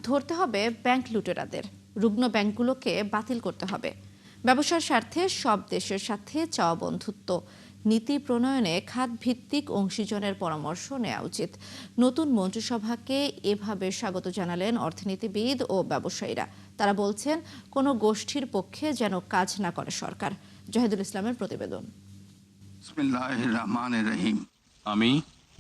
ধরতে হবে ব্যাংক লুটেরাদের, রুগ্ন ব্যাংকগুলোকে বাতিল করতে হবে। ব্যবসার স্বার্থে সব দেশের সাথে চাওয়া বন্ধুত্ব নীতি প্রণয়নে খাতভিত্তিক অংশীজনের পরামর্শ নেওয়া উচিত। নতুন মন্ত্রিসভাকে এভাবে স্বাগত জানালেন অর্থনীতিবিদ ও ব্যবসায়ীরা। তারা বলছেন, কোনো গোষ্ঠীর পক্ষে যেন কাজ না করে সরকার। জাহিদুল ইসলামের প্রতিবেদন। বিসমিল্লাহির রহমানির রহিম। আমি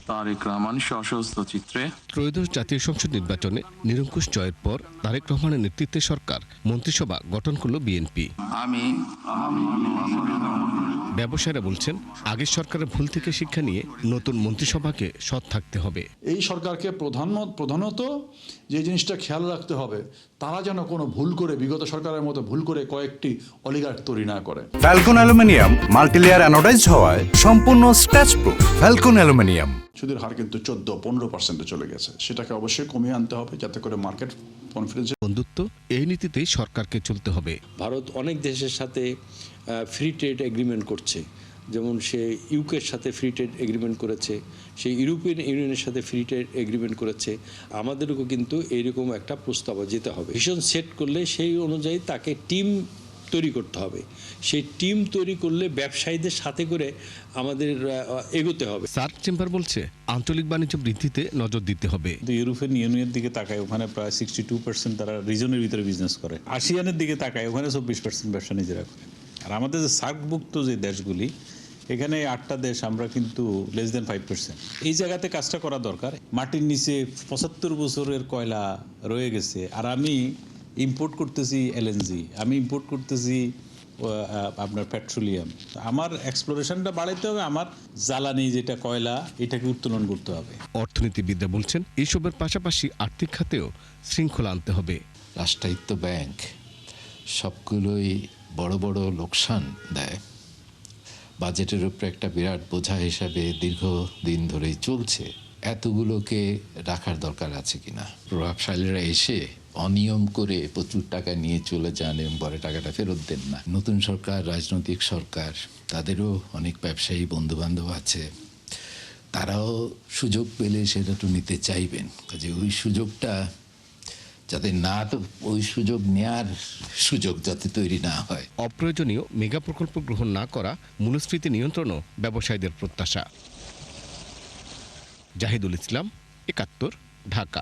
তারেক রহমান সশস্ত্র চিত্রে। ত্রয়োদশ জাতীয় সংসদ নির্বাচনে নিরঙ্কুশ জয়ের পর তারেক রহমানের নেতৃত্বে সরকার মন্ত্রিসভা গঠন করল বিএনপি। ব্যবসায়ীরা বলছেন, আগের সরকারের ভুল থেকে শিক্ষা নিয়ে নতুন মন্ত্রিসভাকে সৎ থাকতে হবে। এই সরকারকে প্রধানত যে জিনিসটা খেয়াল রাখতে হবে, তারা যেন কোনো ভুল করে, বিগত সরকারের মতো ভুল করে কয়েকটি অলিগার্ক তৈরি না করে। ফ্যালকন অ্যালুমিনিয়াম মাল্টিলেয়ার অ্যানোডাইজড হওয়ায় সম্পূর্ণ স্ক্র্যাচ প্রুফ। Falcon aluminium. সুদের হার কিন্তু 14-15% চলে গেছে, সেটাকে অবশ্যই কমিয়ে আনতে হবে যাতে করে মার্কেট কনফিডেন্স। বন্ধুত্ব এই নীতিতেই সরকারকে চলতে হবে। ভারত অনেক দেশের সাথে ফ্রি ট্রেড এগ্রিমেন্ট করছে, যেমন সে ইউকের সাথে ফ্রি ট্রেড এগ্রিমেন্ট করেছে, সে ইউরোপিয়ান ইউনিয়নের সাথে ফ্রি ট্রেড এগ্রিমেন্ট করেছে। আমাদেরও কিন্তু এইরকম একটা প্রস্তাবে যেতে হবে। ভিশন সেট করলে সেই অনুযায়ী তাকে টিম তৈরি করতে হবে। সেই টিম তৈরি করলে ব্যবসায়ীদের সাথে করে আমাদের এগোতে হবে। সার্ক চেম্বার বলছে, আঞ্চলিক বাণিজ্য বৃদ্ধিতে নজর দিতে হবে। ইউরোপিয়ান ইউনিয়নের দিকে তাকায়, ওখানে প্রায় 62% তারা রিজনের ভিতরে বিজনেস করে। আসিয়ানের দিকে তাকায়, ওখানে 24% ব্যবসা নিজেরা করে। আর আমাদের যে সার্কভুক্ত যে দেশগুলি, এখানে 8টা দেশ, আমরা কিন্তু লেস দেন 5%। এই জায়গাতে কাজটা করা দরকার। মাটির নিচে 75 বছরের কয়লা রয়ে গেছে, আর আমি ইম্পোর্ট করতেছি এলএনজি, আমি ইম্পোর্ট করতেছি আপনার পেট্রোলিয়াম। আমার এক্সপ্লোরেশনটা বাড়াইতে হবে, আমার জ্বালানি যেটা কয়লা, এটাকে উত্তোলন করতে হবে। অর্থনীতিবিদরা বলছেন, এসবের পাশাপাশি আর্থিক খাতেও শৃঙ্খলা আনতে হবে। রাষ্ট্রায়ত্ত ব্যাংক সবগুলোই বড় বড় লোকসান দেয়, বাজেটের উপরে একটা বিরাট বোঝা হিসাবে দীর্ঘদিন ধরেই চলছে। এতগুলোকে রাখার দরকার আছে কিনা? প্রভাবশালীরা এসে অনিয়ম করে প্রচুর টাকা নিয়ে চলে যান এবং পরে টাকাটা ফেরত দেন না। নতুন সরকার, রাজনৈতিক সরকার, তাদেরও অনেক ব্যবসায়ী বন্ধুবান্ধব আছে, তারাও সুযোগ পেলে সেটা তো নিতে চাইবেন। কাজে ওই সুযোগটা যাতে না, তো ওই সুযোগ নেয়ার সুযোগ যাতে তৈরি না হয়। অপ্রয়োজনীয় মেগা প্রকল্প গ্রহণ না করা, মূল্যস্ফীতি নিয়ন্ত্রণও ব্যবসায়ীদের প্রত্যাশা। জাহিদুল ইসলাম, ৭১, ঢাকা।